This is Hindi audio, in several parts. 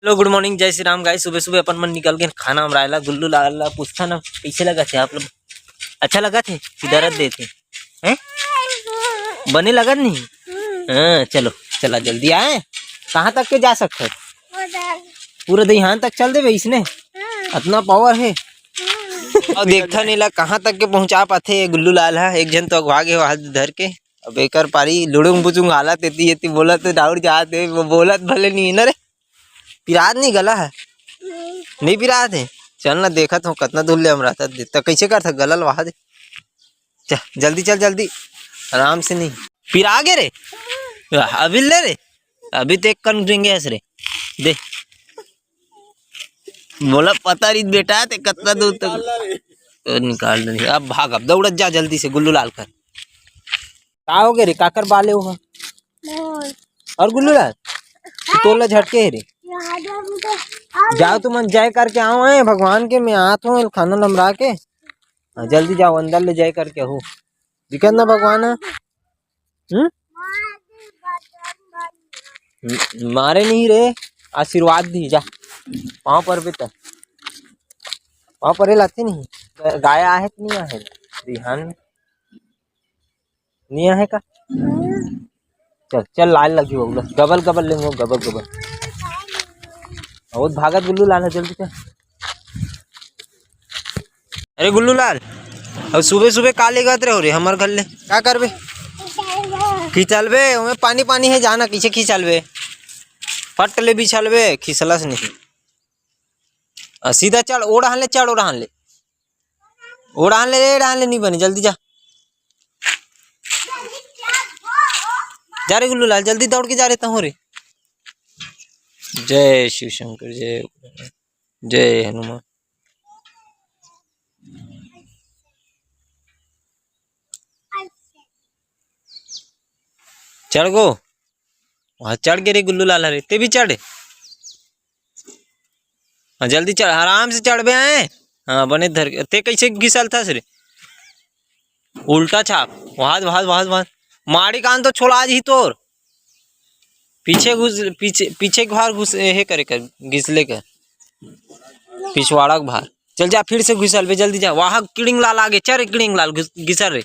हेलो गुड मॉर्निंग, जय श्री राम गाइस। सुबह सुबह अपन मन निकल के खाना हमराला गुल्लू लाला पूछता ना कैसे लगा थे आप लोग। अच्छा लगा थे सिदारत देते हैं बने लगा नहीं। हाँ चलो चला जल्दी आए। कहाँ तक के जा सकते पूरा दहियान तक चल दे इसने इतना पावर है। और देखता नहीं ला कहाँ तक के पहुँचा पाते गुल्लू लाल है। एक जन तो अगवा गए हाथ धर के। अब एक पारी लुड़ुंग बुचुंग हालत एती बोलत डाउर जाते वो बोलत भले नहीं न रे। पिरात नहीं गला है नहीं पिरात है। चल ना देखा तो कितना दूर ले हम रहता तो कैसे कर था गलल वहा दे। चल जल्दी चल जल्दी आराम से नहीं पिरा गे रे। अभी ले रे अभी तो एक कन ड्रिंगे रे दे बोला पता नहीं बेटा ते कितना दूर तक तो निकाल नहीं। अब भाग अब दौड़त जा जल्दी से गुल्लू लाल कर। का हो गए रे काकर बाले हो और गुल्लू लाल तोला झटके रे जाओ तुम जय करके आओ है भगवान के। मैं आता हूँ खाना लमरा के। जल्दी जाओ अंदर ले जय करके हो दिक्कत ना भगवान है। मारे नहीं रे आशीर्वाद दी जा पाँव पर बेटा पाँव पर लाते नहीं। गाय आहे कि नहीं आहे रिहान नहीं आहे का। चल चल लाल लगी हो गबल गबल लेंगे गबल गबल बहुत भागत गुल्लू लाल है जल्दी चल। अरे गुल्लू लाल अब सुबह सुबह काले गत रहे हो रे हमारे घर ले क्या करबे खिंचलबे उमें पानी पानी है जाना पीछे खिंचलबे फट ले बिछलबे खिसलस नहीं। सीधा चढ़ ओढ़ान ले चढ़ ओढ़ान ले नहीं बने जल्दी जा जा रे गुल्लू लाल जल्दी दौड़ के जा रहता हूँ रे। जय शिव शंकर जय जय हनुमान। चढ़ गो वहां चढ़ गए रे गुल्लू लाल रे ते भी चढ़े। हाँ जल्दी चढ़ आराम से चढ़ बे आए। हाँ बने धर ते कैसे घिसल था रे उल्टा छाप वहां वहां वहां वहां माड़ी कान तो छोड़ा आज ही तोर पीछे घुस पीछे भार घुस हे करे कर घिसले कर पिछवाड़ा के भार। चल जा फिर से घुसल बे जल्दी जा वहां किड़िंग लाल आगे चल किड़िंग लाल घिसल रे।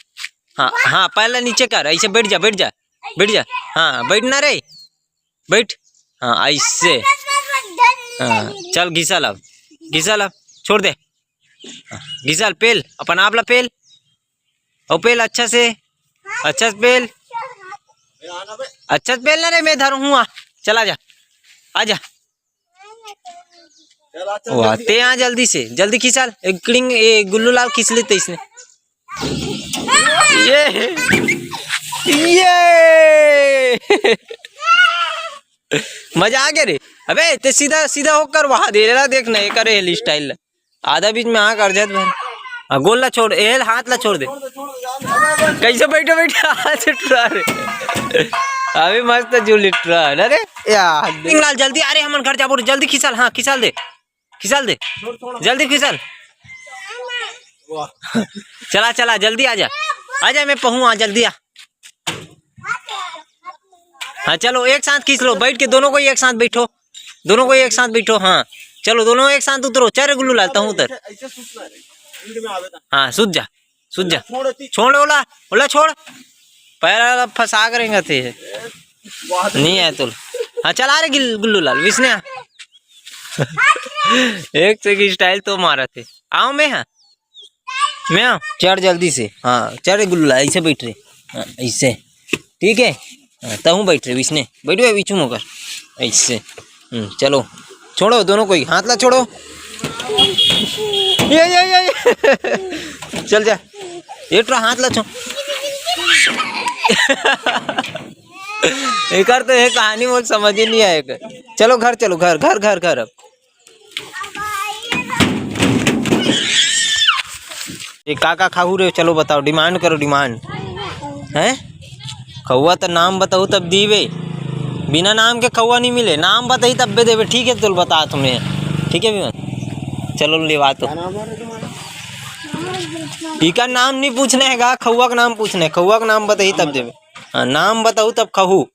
हाँ हाँ पहले नीचे कर ऐसे बैठ जा बैठ जा बैठ जा। हाँ बैठना रे बैठ हाँ ऐसे। हाँ चल घिसल अब छोड़ दे घिसल पेल अपन आपला पेल और पेल अच्छा से पेल ना रे मैं धरू हूँ चला जा आजा ते यहाँ जल्दी से जल्दी खिंचाल एक किड़िंग गुल्लू लाल खींच लेते इसने। ये मजा आ गया रे। अबे ते सीधा सीधा होकर वहां दे रहा देखना ये करे हेल स्टाइल आधा बीच में कर जात भाई गोल ला छोड़ एल हाथ ला छोड़ दे कैसे बैठे बैठे हाथ से टुरा रे अभी मस्त जूली टुरा अरे यार लाल जल्दी अरे हमन घर जाबो जल्दी खिसल। हाँ खिसल दे जल्दी खिसल चला चला जल्दी आजा मैं पहुँ जल्दी आ। हाँ चलो एक साथ खींच लो बैठ के दोनों को एक साथ बैठो। हाँ चलो दोनों एक साथ उतरो चल गुल्लू लालता हूँ उतर। हाँ सूझ जा छोड़ ओला छोड़ पैर फंसा करेंगे थे नहीं है तो। हाँ चला रे गुल्लू लाल विष्णु एक से स्टाइल तो मारा थे आओ मैं आओ चढ़ जल्दी से। हाँ चढ़ गुल्लू लाल ऐसे बैठ रहे। हाँ ऐसे ठीक है तहूँ बैठ रहे विष्णु बैठ गए बीच में कर ऐसे। चलो छोड़ो दोनों को हाथ ला छोड़ो ये चल जा ये हाथ ला छोड़ एक तो ये कहानी मुझे समझ ही नहीं आएगा। चलो घर अब ये काका खाऊ रे चलो बताओ डिमांड करो डिमांड है खौआ तो नाम बताओ तब दीवे बिना नाम के खौआ नहीं मिले नाम बताई तब भी देवे। ठीक है तो बता तुम्हें ठीक है भी चलो ले बात इका नाम नहीं पूछना है खौआ का नाम पूछना है। खौआ का नाम बताई तब देवे। हाँ नाम बताऊ तब खहू।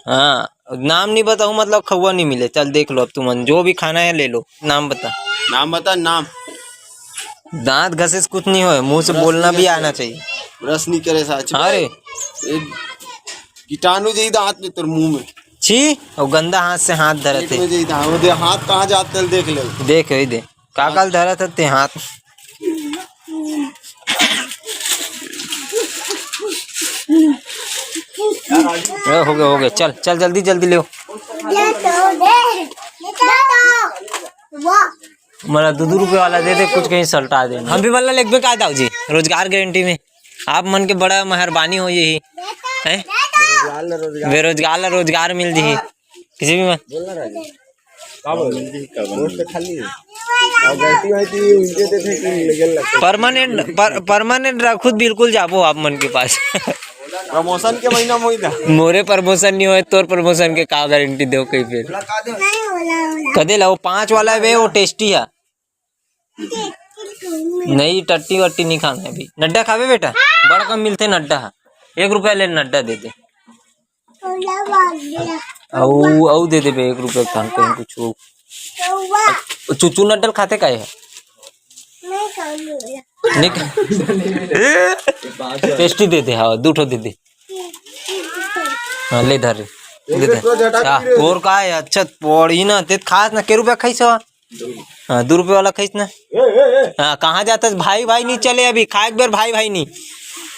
हाँ नाम नहीं बताऊं मतलब खवा नहीं मिले। चल देख लो अब तुम जो भी खाना है ले लो। नाम बता। नाम बता नाम। दांत घसे से कुछ नहीं हो, मुंह से बोलना भी आना चाहिए। ब्रश नहीं करे साच। अरे कीटाणु जी दांत में तेरे मुंह में। छी और गंदा हाथ से हाथ धरे थे। हाथ कहाँ जाते देख ले। देख ही दे काकल धरा थे हाथ। हो गए चल चल जल्दी जल्दी ले। मतलब 2-2 रुपए वाला दे दे कुछ कहीं सल्टा दे। हम भी मतलब लेके का दाऊ जी रोजगार गारंटी में आप मन के बड़ा मेहरबानी हो यही है। बेरोजगार ला रोजगार मिल जी किसी भी परमानेंट खुद बिल्कुल जाबो आप मन के पास। प्रमोशन के महीना में मोरे प्रमोशन नहीं हो तोर प्रमोशन के का गारंटी दो कहीं फिर कदे ला वो 5 वाला है वो टेस्टी है। नहीं टट्टी वट्टी नहीं खाना है अभी। नड्डा खावे बेटा बड़ा कम मिलते नड्डा 1 रुपया ले नड्डा दे दे। औ दे दे 1 रुपया खान कहीं कुछ चुचू नड्डल खाते का है नहीं टेस्टी दे दे। हाँ 2 ठो दे दे। हाँ ले धर ले धर। और का है अच्छा पड़ी ना ते खास ना के रुपया खाइस। हाँ 2 रुपये वाला खाइस ना। हाँ कहाँ जाता भाई भाई नहीं चले अभी खाए बेर भाई भाई नहीं।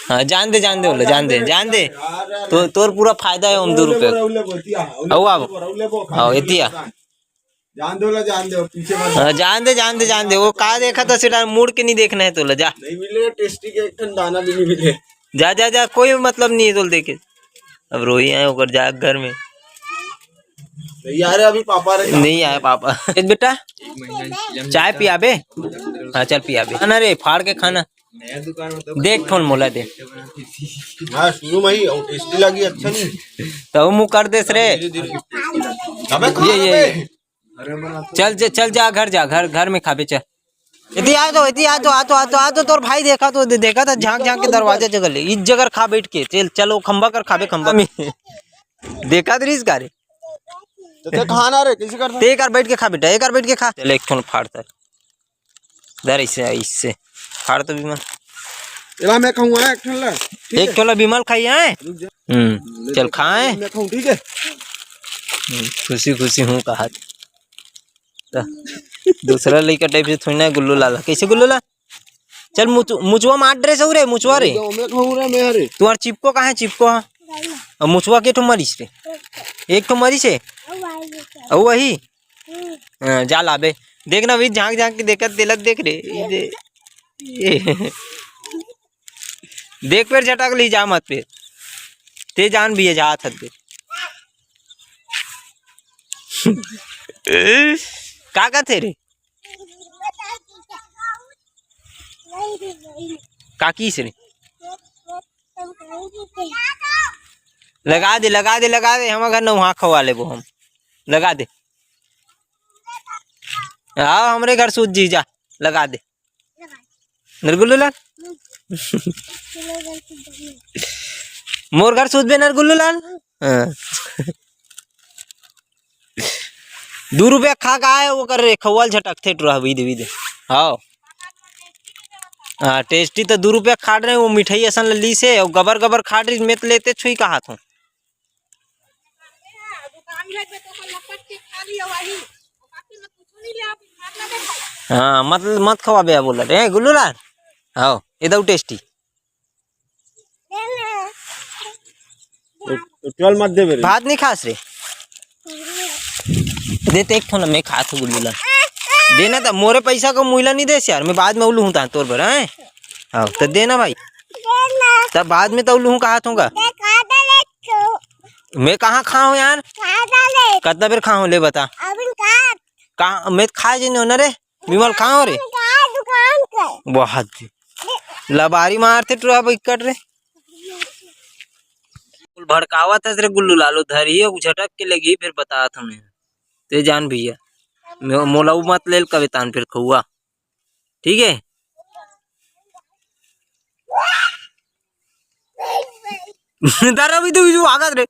हाँ जान दे बोले जान दे तो तोर पूरा फायदा है हम 2 रुपये। आओ एतिया जान दे वो का देखा था सिर्फ मुड़ के नहीं देखना है तो जा नहीं मिले टेस्टी के एक दाना भी नहीं मिले। जा कोई मतलब नहीं है तो देखे अब रोही आए होकर जा घर में नहीं आ रहे अभी पापा नहीं आया पापा। बेटा चाय पिया बे। हाँ चल पिया बे ना रे फाड़ के खाना देख फोन मोला दे। हाँ शुरू में ही टेस्टी लगी अच्छा नहीं तो मुँह कर दे रे। ये चल जा घर में खा बे चल। इतनी आ तो तोर भाई देखा था झांक के दरवाजा जगह ले इस जगह खा बैठ के चलो खंबा कर खाबे खंबा में देखा दरीस का रे तो खाना रे किसी कर एक बार बैठ के खा बेटा एक बार बैठ के खा। चल एक ठोन फाड़ता दर इससे फाड़ तो विमल मैं खाऊंगा एक ठोला विमल खाई है। चल खाए मैं खाऊं ठीक है। खुशी हूँ कहा दूसरा लड़का टाइप से थोड़ी ना गुल्लू लाला कैसे गुल्लू ला चल मुचवा मार ड्रेस रे मुचवा रे तुम्हार चिपको कहाँ है चिपको। और मुचवा के ठो मरीस रे एक ठो मरीस है वही जा लाबे देखना भाई झांक के देखा तिलक देख रे देख पेर झटक ली जा मत पे ते जान भी है जा थक दे का थे रे काकी से रे लगा दे हम घर न वहाँ खवा ले वो हम लगा दे। हाँ हमरे घर सूझ जी जा लगा दे नरगुल्लू लाल मोर घर सूझ बे नरगुल्लू लाल। 2 रुपया खा का आए वो कर रे खवाल झटक थे टूरा विदे हाँ हाँ टेस्टी तो 2 रुपया खाट रहे वो मिठाई असन ली से और गबर खाट रही में लेते छुई कहा था। हाँ मतलब मत खवा बे बोला रे गुल्लू लाल। हाँ इधर टेस्टी मत दे भात नहीं खास रे देते एक फोन मैं खा गुल्लू लाल देना था मोरे पैसा को मुइला नहीं दे यार मैं बाद में उल्लू हूँ तोर पर है। हाँ तो देना भाई तब बाद में तो उल्लू हूँ कहा थूंगा मैं कहाँ खाऊं यार कितना बेर खाऊं ले बता कहाँ मैं खा जी ना रे विमल खाओ रे बहुत लबारी मारते ट्रा कट रे भड़कावा था रे गुल्लू लालो धरिए झटक के लगी फिर बता था मैं ते जान भैया मोलाऊ मत ले कवितान फिर खुआ ठीक है। दारा भी तो आगत रे